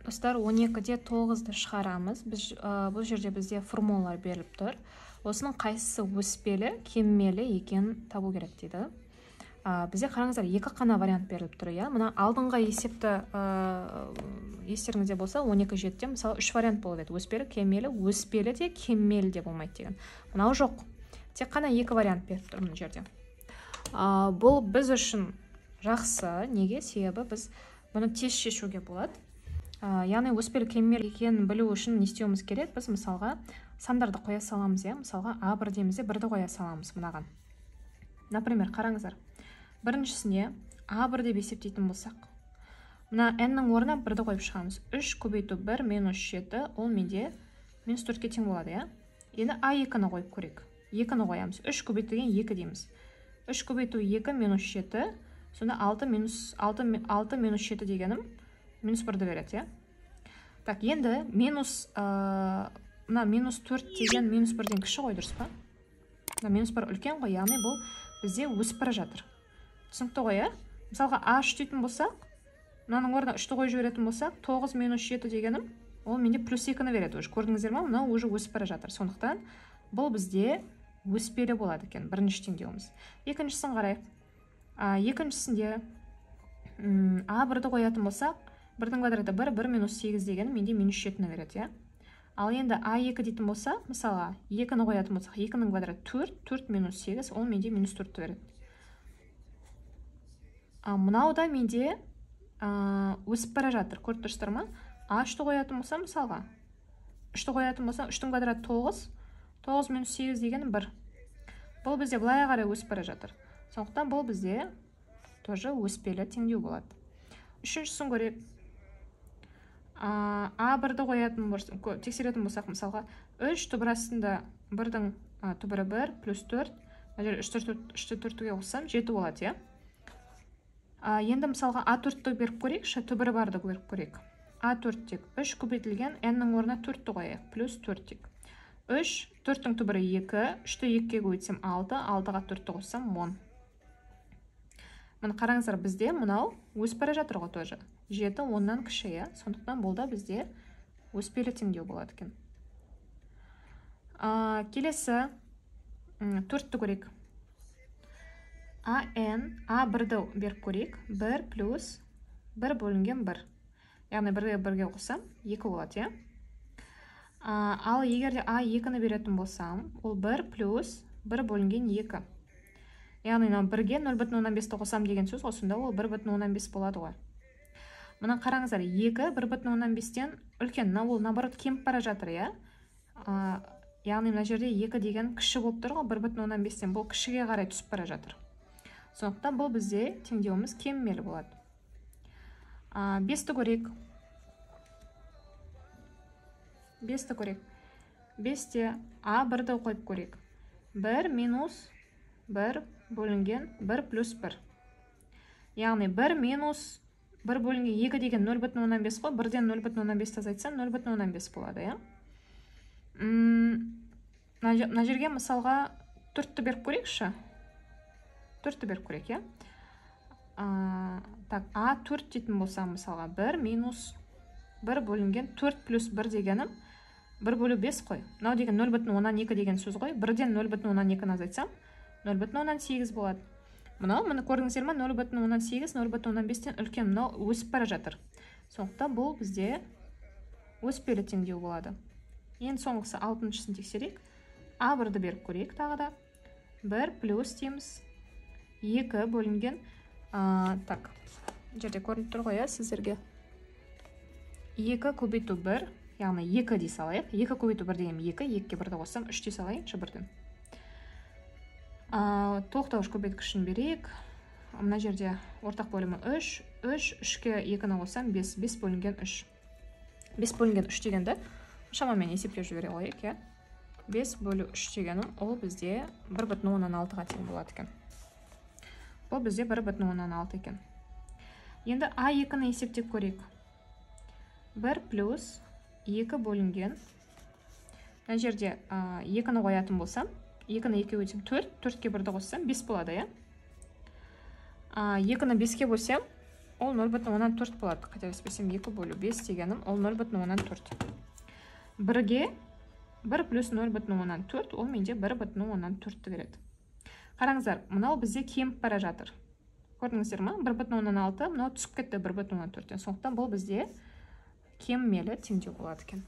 Достар, 12-де 9-ды шығарамыз. Бұл жерде бізде формулалар беріліп тұр. Осының қайсысы өспелі, кеммелі екенін табу керек дейді. Бізде қараңыздар, екі қана вариант беріліп тұр. Мына алдыңғы есепті естеріңізде болса, 12-7-де мысалы 3 вариант болып еді. Өспелі, кеммелі, өспелі де, кеммелі де болмайды деген. Мынау жоқ. Тек қана екі вариант беріп тұр мына жерде. Бұл біз үшін жақсы. Неге? Себебі біз бұны тез шешуге болады. Яғни өспелі, кеммелі екенін білу үшін не істеуіміз керек? Біз мысалға сандарды қоя саламыз. Мысалға А1 деймізде 1-ді қоя саламыз мынаған. Например, қараңыздар. Біріншісіне А1 деп есептейтін болсақ, мына n-нің орнына 1-ді қойып шығамыз. 3 көбейту 1 минус 7, ол менде минус 4-ке тең болады. Енді А2-ні қойып көрейік. 2-ні қоямыз. 3 көбейтілген 2 дейміз. 3 көбейту 2 минус 7, сонда 6 минус 7 дегенім минус 1-ді береді. Так, енді минус 4 деген минус 1-ден кіші ғой, дұрыс па? Минус 1 үлкен ғой, яғни бұл бізде өсіп бара жатыр. Түсінікті ғой, мысалға А3 дейтін болсақ, мынаның орнына 3-ті қойып жіберетін болсақ, 9 минус 7 дегенім, ол менде плюс 2-ні береді. Көрдіңіздер ме? Мынау уже өсіп бара жатыр. Сондықтан бұл бізде өспелі болады екен, бірінші теңдеуіміз. Екіншісін қарайық. Екіншісінде А1-ді қоятын болсақ, 1-дің квадраты 1 минус 8 дегені менде минус 7-ні береді. Ал енді А2 дейтін болса, мысалға 2-ні қоятын болсақ, 2-нің квадраты 4 минус 8, ол менде минус 4-ті береді. Мынау да менде өсіп бара жатыр, көріп тұрсыздар ма? А3-ті қоятын болса, мысалға 3-ті қоятын болса, 3-тің квадраты 9 минус 8 дегені 1. Бұл бізде былай қарай өсіп бара жатыр. Сондықтан бұл бізде тоже өспелі теңдеу болады. Үшіншісін көрейік. А1-ді тексеретін болсақ, мысалға 3 түбір астында 1-дің түбірі 1 плюс 4, 3-ті 4-ге қоссам 7 болады. Енді мысалға А4-ті беріп көрейік, түбірі барды беріп көрейік. А4 тек 3 көбейтілген n-нің орнына 4-ті қояйық, плюс 4 тек. 4-тің түбірі 2, 3-ті 2-ге көбейтсем 6, 6-ға 4-ті қоссам 10. Мына қараңыздар, бізде мынау өсіп бара жатыр ғой тоже. 7 10-нан кіші, сондықтан бұл да бізде өспелі теңдеу болады екен. Келесі 4-ті көрейік. А1-ді беріп көрейік. 1 плюс 1 бөлінген 1. Яғни 1-ге қоссам 2 болады. Ал егерде А2-ні беретін болсам, ол 1 плюс 1 бөлінген 2. Яғни 1-ге 0,15-ті қосам деген сөз, осында ол 1,15 болады ғой. Мұна қараңыздар, 2 1,15-тен үлкен, ол наоборот кеміп бара жатыр. Яғни мына жерде 2 деген кіші болып тұр ғой, 1,15-тен бұл кішіге қарай түсіп бара жатыр. Сондықтан бұл бізде теңдеуіміз кеммелі болады. 5-ті көрейік. 5-те А1-ді қойып көрейік. 1 минус 1 бөлінген 1 плюс 1. Яғни 1 минус 1 бөлінген 2 деген 0,15 қой, 1-ден 0,15 тазайтсам 0,15 болады. Мына жерге мысалға 4-ті беріп көрейікші. 4-ті беріп көрейік, Так, А4 дейтін болса, мысалға 1 минус 1 бөлінген 4 плюс 1 дегенім 1 бөлу 5 қой. Мынау деген 0,12 деген сөз ғой. 1-ден 0,12-ні азайтсам 0,8 болады. Мынау, мұны көрдіңіздер ме? 0,18, 0,15-тен үлкен, мынау өсіп бара жатыр. Сондықтан бұл бізде өспелі теңдеу болады. Енді соңғысы 6-шысын тексерейік. А1-ді беріп көрейік тағы да. 1 плюс дейміз. 2 бөлінген. Так, жерде көрініп тұр ғой, сіздерге. 2 көбейту 1, яғни 2 дей салайық. 2 көбейту 1 деген 2, 2-ге 1-ді қоссам 3 дей салайыншы 1-ден. Тоқтауыш көбейткішін берейік. Мына жерде ортақ бөлімі 3. 3-ке 2-ні қоссам 5. 5 бөлінген 3. 5 бөлінген 3 дегенді шамамен есептеп жібере қойық. 5 бөлу 3 дегенім ол бізде 1,16-ға тең болады екен. Бұл бізде 1,16 екен. Енді А2-ні есептеп көрейік. 1 плюс 2 бөлінген. Мына жерде 2-ні қоятын болсам, 2-ні 2-ге өтсем 4, 4-ке 1-ді қоссам 5 болады. 2-ні 5-ке бөлсем, ол 0,4 болады. Қателеспесем 2 бөлу 5 дегенім ол 0,4. 1-ге 1 плюс 0,4 ол менде 1,4 береді. Қараңыздар, мынау бізде кеміп бара жатыр. Көрдіңіздер ма? 1,6, мынау түсіп кетті 1,4. Сондықтан бұл бізде кеммелі теңдеу болады екен.